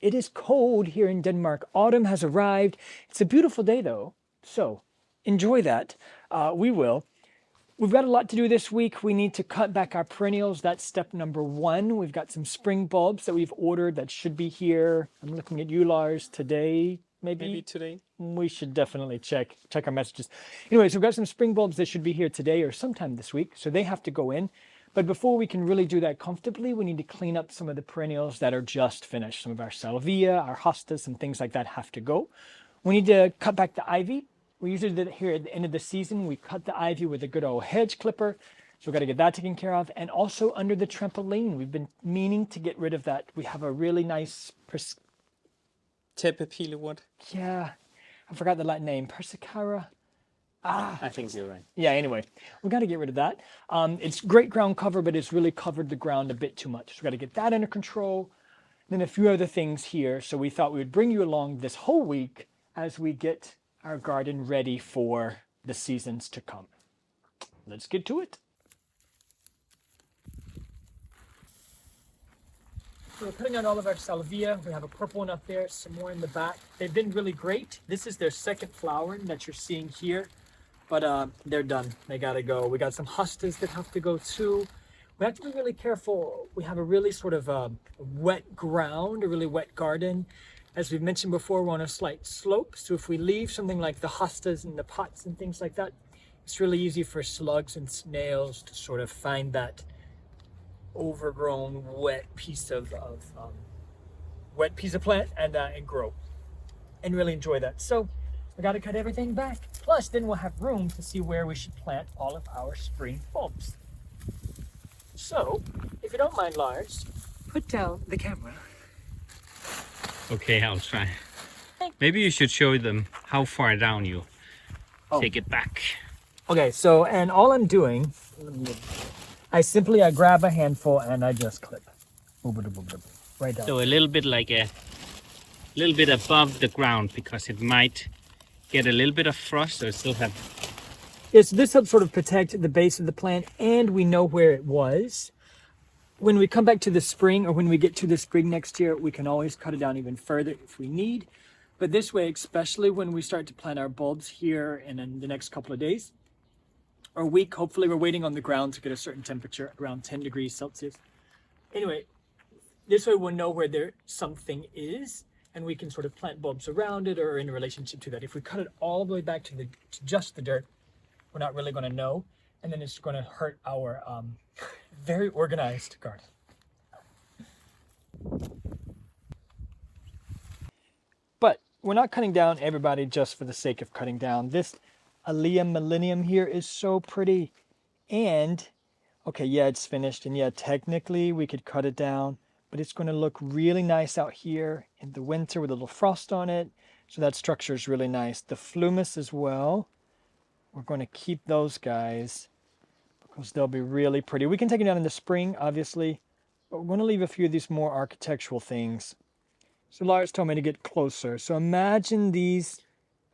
It is cold here in Denmark. Autumn has arrived. It's a beautiful day though, so enjoy that. We will. We've got a lot to do this week. We need to cut back our perennials. That's step number 1. We've got some spring bulbs that we've ordered that should be here. I'm looking at you, Lars, today, maybe? Maybe today. We should definitely check our messages. Anyways, we've got some spring bulbs that should be here today or sometime this week, so they have to go in. But before we can really do that comfortably, we need to clean up some of the perennials that are just finished. Some of our salvia, our hostas, and things like that have to go. We need to cut back the ivy. We usually do it here at the end of the season. We cut the ivy with a good old hedge clipper. So we've got to get that taken care of. And also under the trampoline, we've been meaning to get rid of that. We have a really nice, Tepepillewood. yeah, I forgot the Latin name, Persicara. I think you're right. Yeah, anyway, we got to get rid of that. It's great ground cover, but it's really covered the ground a bit too much. So we got to get that under control. Then a few other things here. So we thought we would bring you along this whole week as we get our garden ready for the seasons to come. Let's get to it. So we're putting out all of our salvia. We have a purple one up there, some more in the back. They've been really great. This is their second flowering that you're seeing here, but they're done. They gotta go. We got some hostas that have to go too. We have to be really careful. We have a really sort of wet ground, a really wet garden. As we've mentioned before, we're on a slight slope. So if we leave something like the hostas in the pots and things like that, it's really easy for slugs and snails to sort of find that overgrown wet piece of plant and grow and really enjoy that. So we got to cut everything back. Plus, then we'll have room to see where we should plant all of our spring bulbs. So, if you don't mind, Lars, put down the camera. Okay, I'll try. Maybe you should show them how far down you take it back. Okay, so, and all I'm doing, I grab a handful and I just clip. Right down. So a little bit like a little bit above the ground, because it might get a little bit of frost, so it still have. Yes, this helps sort of protect the base of the plant, and we know where it was. When we come back to the spring, or when we get to the spring next year, we can always cut it down even further if we need. But this way, especially when we start to plant our bulbs here in the next couple of days or week, hopefully we're waiting on the ground to get a certain temperature, around 10 degrees Celsius. Anyway, this way we'll know where something is, and we can sort of plant bulbs around it or in relationship to that. If we cut it all the way back to just the dirt, we're not really going to know, and then it's going to hurt our very organized garden. But we're not cutting down everybody just for the sake of cutting down. This Alea Millennium here is so pretty. And, okay, yeah, it's finished. And yeah, technically we could cut it down, but it's going to look really nice out here in the winter with a little frost on it. So that structure is really nice. The Phlomis as well. We're going to keep those guys because they'll be really pretty. We can take them down in the spring, obviously, but we're going to leave a few of these more architectural things. So Lars told me to get closer. So imagine these.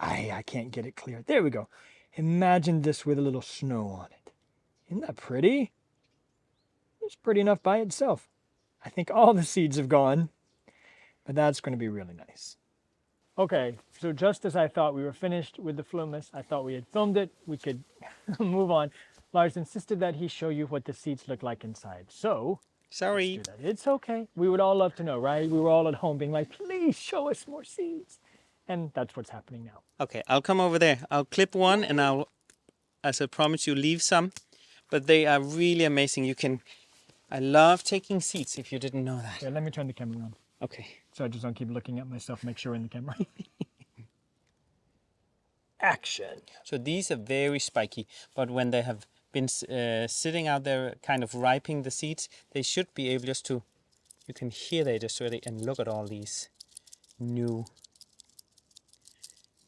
I can't get it clear. There we go. Imagine this with a little snow on it. Isn't that pretty? It's pretty enough by itself. I think all the seeds have gone, but that's going to be really nice. Okay, so just as I thought we were finished with the Phlomis, I thought we had filmed it, we could move on. Lars insisted that he show you what the seeds look like inside. So, sorry. let's do that. It's okay. We would all love to know, right? We were all at home being like, please show us more seeds. And that's what's happening now. Okay, I'll come over there. I'll clip one and I'll, as I promised you, leave some. But they are really amazing. I love taking seeds, if you didn't know that. Yeah, let me turn the camera on. Okay. So I just don't keep looking at myself, make sure we're in the camera. Action. So these are very spiky, but when they have been sitting out there kind of ripening the seeds, they should be able just to, you can hear they just ready, and look at all these new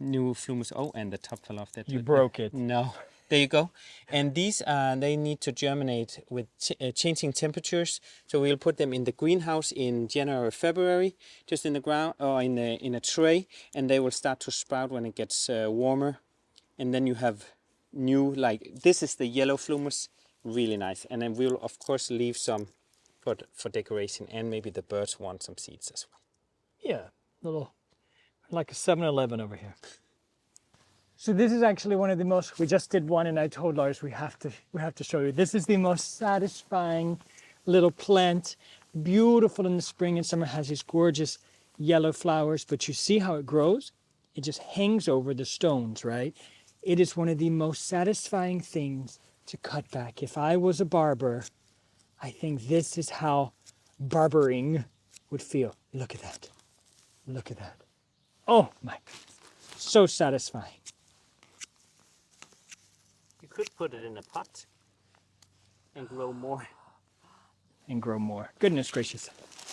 Phlomis. Oh, and the top fell off there. You broke it. No. There you go. And these, they need to germinate with changing temperatures. So we'll put them in the greenhouse in January, February, just in the ground or in a tray, and they will start to sprout when it gets warmer. And then you have new, like this is the yellow Phlomis, really nice. And then we'll of course leave some for decoration, and maybe the birds want some seeds as well. Yeah, little, like a 7-Eleven over here. So this is actually one of the most, we just did one and I told Lars we have to show you. This is the most satisfying little plant. Beautiful in the spring and summer, has these gorgeous yellow flowers, but you see how it grows? It just hangs over the stones, right? It is one of the most satisfying things to cut back. If I was a barber, I think this is how barbering would feel. Look at that. Look at that. Oh my goodness. So satisfying. You could put it in a pot and grow more. And grow more. Goodness gracious.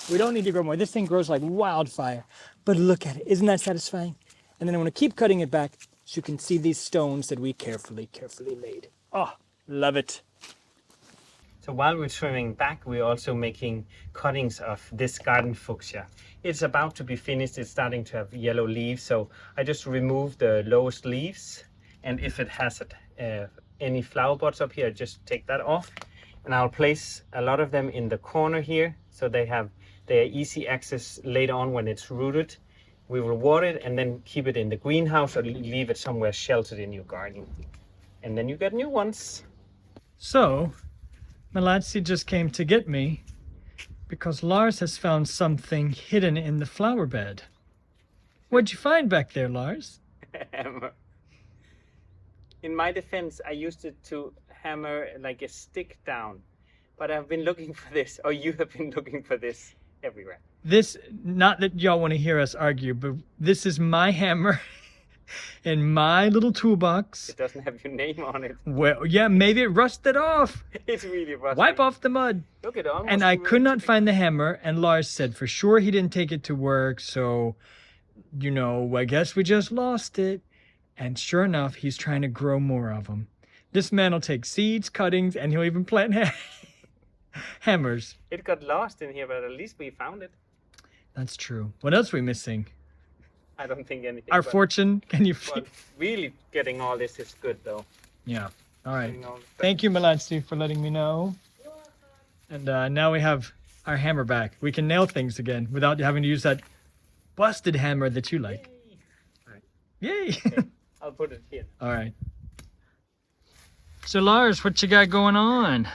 We don't need to grow more. This thing grows like wildfire. But look at it. Isn't that satisfying? And then I want to keep cutting it back so you can see these stones that we carefully made. Oh, love it. So while we're trimming back, we're also making cuttings of this garden fuchsia. It's about to be finished. It's starting to have yellow leaves. So I just removed the lowest leaves. And if it has any flower buds up here, just take that off. And I'll place a lot of them in the corner here. So they have their easy access later on when it's rooted. We will water it and then keep it in the greenhouse or leave it somewhere sheltered in your garden. And then you get new ones. So, Malatsi just came to get me because Lars has found something hidden in the flower bed. What'd you find back there, Lars? Hammer. In my defense, I used it to hammer like a stick down. But I've been looking for this, or you have been looking for this everywhere. This, not that y'all want to hear us argue, but this is my hammer in my little toolbox. It doesn't have your name on it. Well, yeah, maybe it rusted off. It's really rusty. Wipe off the mud. Look at almost. And I could not find the hammer, and Lars said for sure he didn't take it to work, so, you know, I guess we just lost it. And sure enough, he's trying to grow more of them. This man will take seeds, cuttings, and he'll even plant hammers. It got lost in here, but at least we found it. That's true. What else are we missing? I don't think anything. Our fortune? Can you Well, really getting all this is good, though. Yeah. All right. Getting all this- Thank you, Malatsi, for letting me know. And now we have our hammer back. We can nail things again without having to use that busted hammer that you like. Yay! Okay, I'll put it here. All right. So Lars, what you got going on?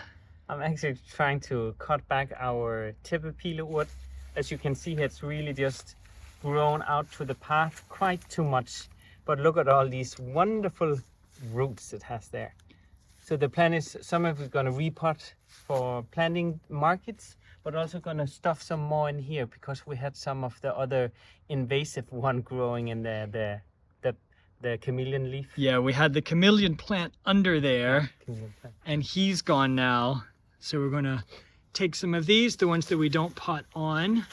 I'm actually trying to cut back our tepepile wood. As you can see, it's really just grown out to the path quite too much. But look at all these wonderful roots it has there. So the plan is some of it's going to repot for planting markets, but also going to stuff some more in here because we had some of the other invasive one growing in the chameleon leaf. Yeah, we had the chameleon plant under there, Chameleon plant. and he's gone now. So we're going to take some of these, the ones that we don't pot on,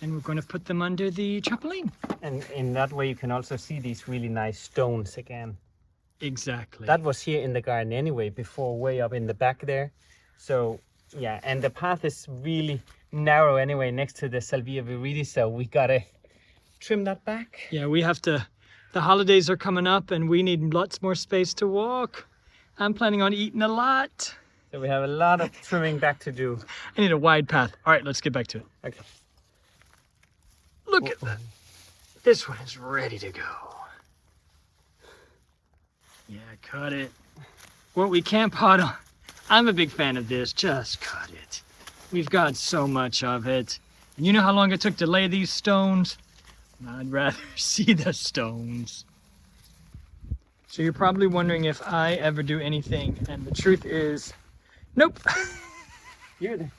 and we're going to put them under the trampoline. And in that way you can also see these really nice stones again. Exactly. That was here in the garden anyway, before way up in the back there. So yeah, and the path is really narrow anyway next to the Salvia viridis, so we gotta trim that back. Yeah, we have to, the holidays are coming up and we need lots more space to walk. I'm planning on eating a lot. So we have a lot of trimming back to do. I need a wide path. All right, let's get back to it. Okay. Look at that. This one is ready to go. Yeah, cut it. What we can't pot on. I'm a big fan of this. Just cut it. We've got so much of it. And you know how long it took to lay these stones? I'd rather see the stones. So you're probably wondering if I ever do anything, and the truth is, nope. You're the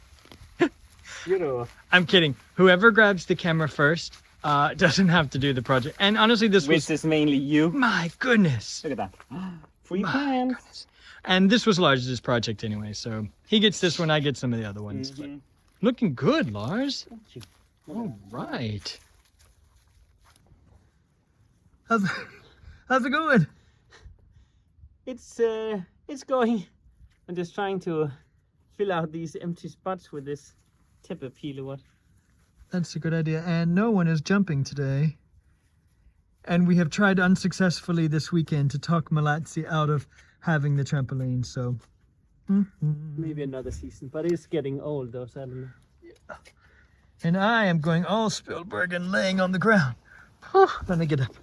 I'm kidding. Whoever grabs the camera first doesn't have to do the project. And honestly, this which was... is mainly you. My goodness. Look at that. Free My plants. goodness. And this was Lars' project anyway, so he gets this one, I get some of the other ones. But looking good, Lars. Thank you. All right. How's it going? It's going. I'm just trying to fill out these empty spots with this tepepile wood. That's a good idea. And no one is jumping today. And we have tried unsuccessfully this weekend to talk Malatsi out of having the trampoline, so. Maybe another season, but it's getting old though, so I don't know. And I am going all Spielberg and laying on the ground. Let me get up.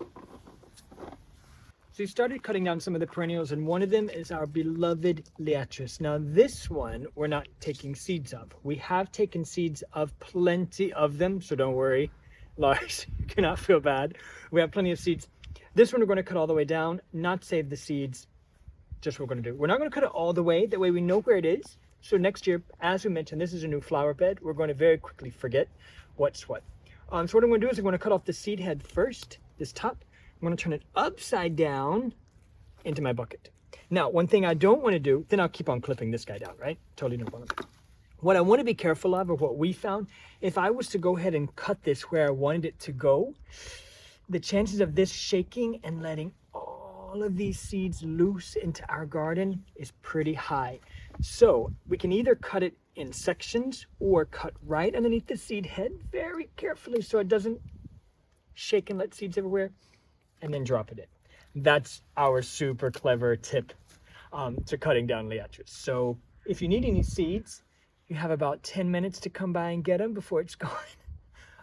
So we started cutting down some of the perennials, and one of them is our beloved Liatris. Now this one we're not taking seeds of. We have taken seeds of plenty of them, so don't worry, Lars, you cannot feel bad. We have plenty of seeds. This one we're going to cut all the way down, not save the seeds, just what we're going to do. We're not going to cut it all the way, that way we know where it is. So next year, as we mentioned, this is a new flower bed. We're going to very quickly forget what's what. So what I'm going to do is I'm going to cut off the seed head first, this top. I'm going to turn it upside down into my bucket. Now, one thing I don't want to do, then I'll keep on clipping this guy down, right? Totally no problem. What I want to be careful of, or what we found, if I was to go ahead and cut this where I wanted it to go, the chances of this shaking and letting all of these seeds loose into our garden is pretty high. So we can either cut it in sections or cut right underneath the seed head very carefully so it doesn't shake and let seeds everywhere, and then drop it in. That's our super clever tip to cutting down Liatris. So if you need any seeds, you have about 10 minutes to come by and get them before it's gone.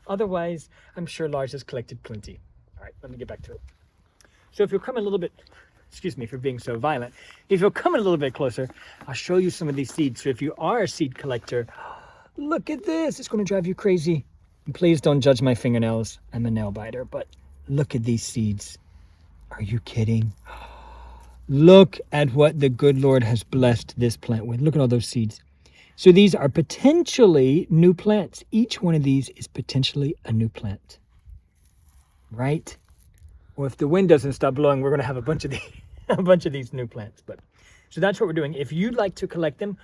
Otherwise, I'm sure Lars has collected plenty. All right, let me get back to it. So if you'll come a little bit, excuse me for being so violent, if you'll come a little bit closer, I'll show you some of these seeds. So if you are a seed collector, look at this, it's going to drive you crazy. And please don't judge my fingernails, I'm a nail biter, but look at these seeds. Are you kidding? Look at what the good Lord has blessed this plant with. Look at all those seeds. So these are potentially new plants. Each one of these is potentially a new plant, right? Or if the wind doesn't stop blowing, we're going to have a bunch of these new plants. But so that's what we're doing. If you'd like to collect them,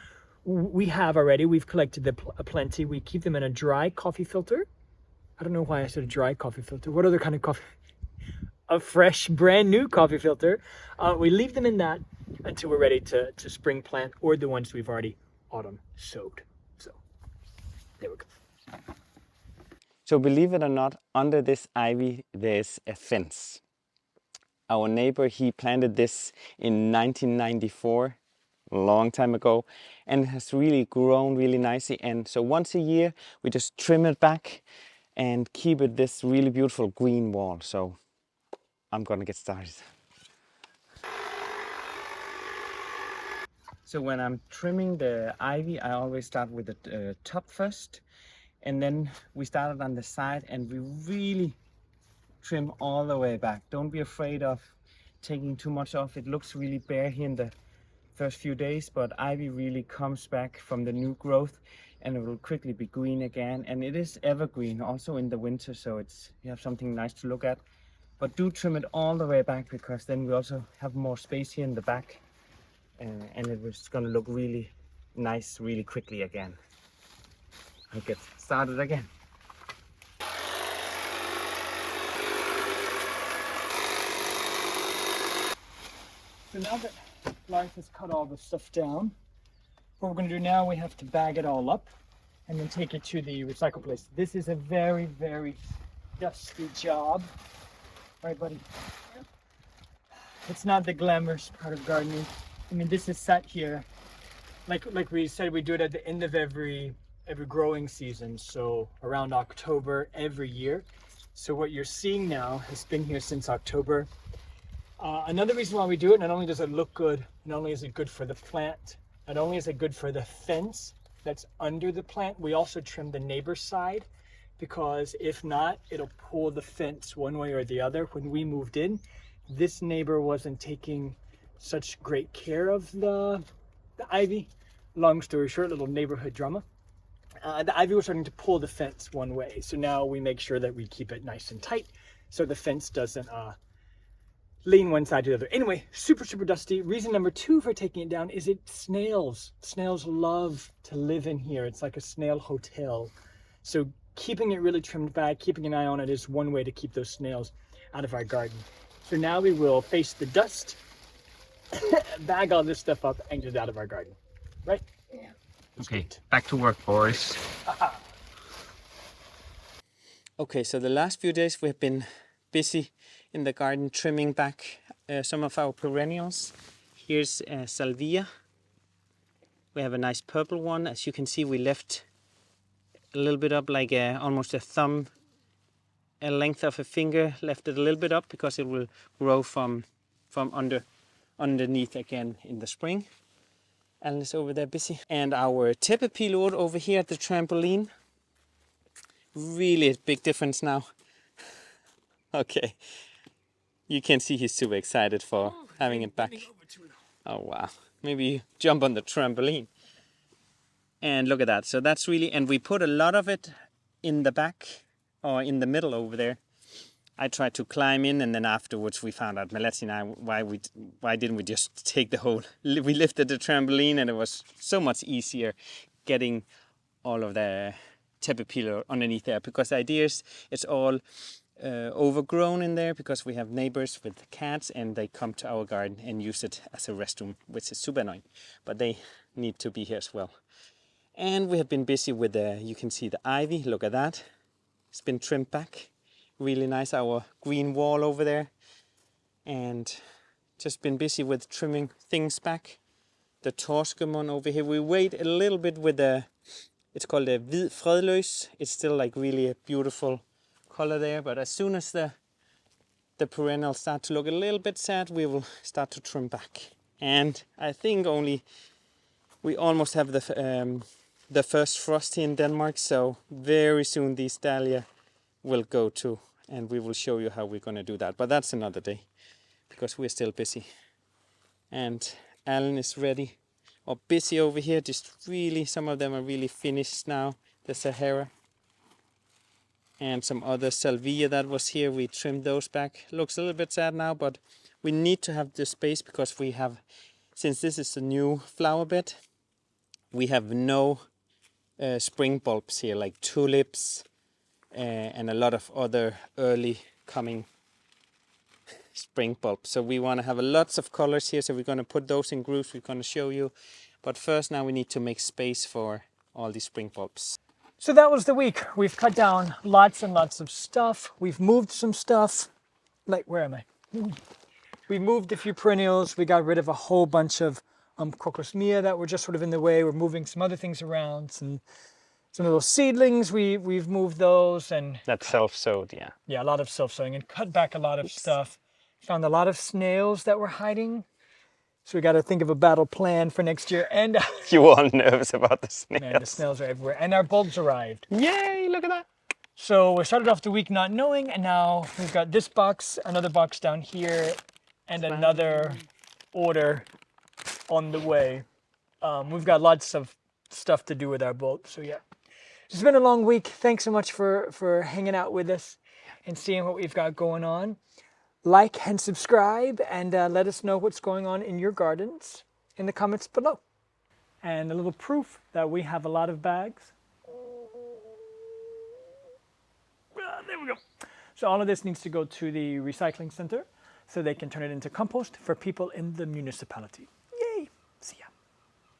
we have already. We've collected plenty. We keep them in a dry coffee filter. I don't know why I said a dry coffee filter. What other kind of coffee? A fresh, brand new coffee filter. We leave them in that until we're ready to spring plant, or the ones we've already autumn sowed. So there we go. So believe it or not, under this ivy there's a fence. Our neighbor, he planted this in 1994, a long time ago, and it has really grown really nicely. And so once a year we just trim it back and keep it this really beautiful green wall. So I'm gonna get started. So when I'm trimming the ivy, I always start with the top first, and then we started on the side, and we really trim all the way back. Don't be afraid of taking too much off. It looks really bare here in the first few days, but ivy really comes back from the new growth, and it will quickly be green again. And it is evergreen also in the winter, so you have something nice to look at. But do trim it all the way back, because then we also have more space here in the back, and it was going to look really nice really quickly again. I'll get started again. So now that Lars has cut all the stuff down, what we're going to do now, we have to bag it all up and then take it to the recycle place. This is a very, very dusty job. Right, buddy? It's not the glamorous part of gardening. I mean, this is set here. Like we said, we do it at the end of every growing season. So around October every year. So what you're seeing now has been here since October. Another reason why we do it, not only does it look good, not only is it good for the plant, not only is it good for the fence that's under the plant, we also trim the neighbor's side, because if not, it'll pull the fence one way or the other. When we moved in, this neighbor wasn't taking such great care of the ivy. Long story short, little neighborhood drama. The ivy was starting to pull the fence one way. So now we make sure that we keep it nice and tight so the fence doesn't lean one side to the other. Anyway, super, super dusty. Reason number 2 for taking it down is snails. Snails love to live in here. It's like a snail hotel. So keeping it really trimmed back, keeping an eye on it is one way to keep those snails out of our garden. So now we will face the dust, bag all this stuff up, and get it out of our garden. Right? Yeah. Okay, back to work, boys. Okay, so the last few days we have been busy in the garden trimming back some of our perennials. Here's Salvia. We have a nice purple one. As you can see, we left little bit up, like almost a thumb, a length of a finger, left it a little bit up because it will grow from underneath again in the spring. Alan is over there busy. And our tepepilot over here at the trampoline. Really a big difference now. Okay. You can see he's super excited for having it back. Oh wow. Maybe you jump on the trampoline. And look at that. So that's really, and we put a lot of it in the back or in the middle over there. I tried to climb in, and then afterwards we found out, Meleti and I, why didn't we just take the whole, we lifted the trampoline, and it was so much easier getting all of the tepepilo underneath there, because the idea is it's all overgrown in there because we have neighbors with cats and they come to our garden and use it as a restroom, which is super annoying, but they need to be here as well. And we have been busy with you can see the ivy, look at that. It's been trimmed back. Really nice, our green wall over there. And just been busy with trimming things back. The Torskamon over here. We wait a little bit with it's called the Hvid Fredløs. It's still like really a beautiful color there. But as soon as the perennials start to look a little bit sad, we will start to trim back. And I think we almost have the first frost here in Denmark. So very soon these dahlia will go too. And we will show you how we're going to do that. But that's another day, because we're still busy. And Alan is ready, or busy over here. Just really, some of them are really finished now. The Sahara. And some other Salvia that was here, we trimmed those back. Looks a little bit sad now, but we need to have the space because we have, since this is a new flower bed, we have no spring bulbs here, like tulips, and a lot of other early coming spring bulbs. So we want to have lots of colors here, so we're going to put those in groups. We're going to show you, but first now we need to make space for all these spring bulbs. So that was the week. We've cut down lots and lots of stuff. We've moved some stuff. Like, where am I? We moved a few perennials. We got rid of a whole bunch of crocosmia that were just sort of in the way. We're moving some other things around, some of those seedlings, we've moved those, and that's self-sowed, yeah. Yeah, a lot of self-sowing, and cut back a lot of stuff. Found a lot of snails that were hiding, so we got to think of a battle plan for next year. And you were all nervous about the snails. Man, the snails are everywhere, and our bulbs arrived. Yay! Look at that. So we started off the week not knowing, and now we've got this box, another box down here, and another order on the way. We've got lots of stuff to do with our bulbs, so yeah. It's been a long week. Thanks so much for hanging out with us and seeing what we've got going on. Like and subscribe, and let us know what's going on in your gardens in the comments below. And a little proof that we have a lot of bags. There we go. So all of this needs to go to the recycling center so they can turn it into compost for people in the municipality.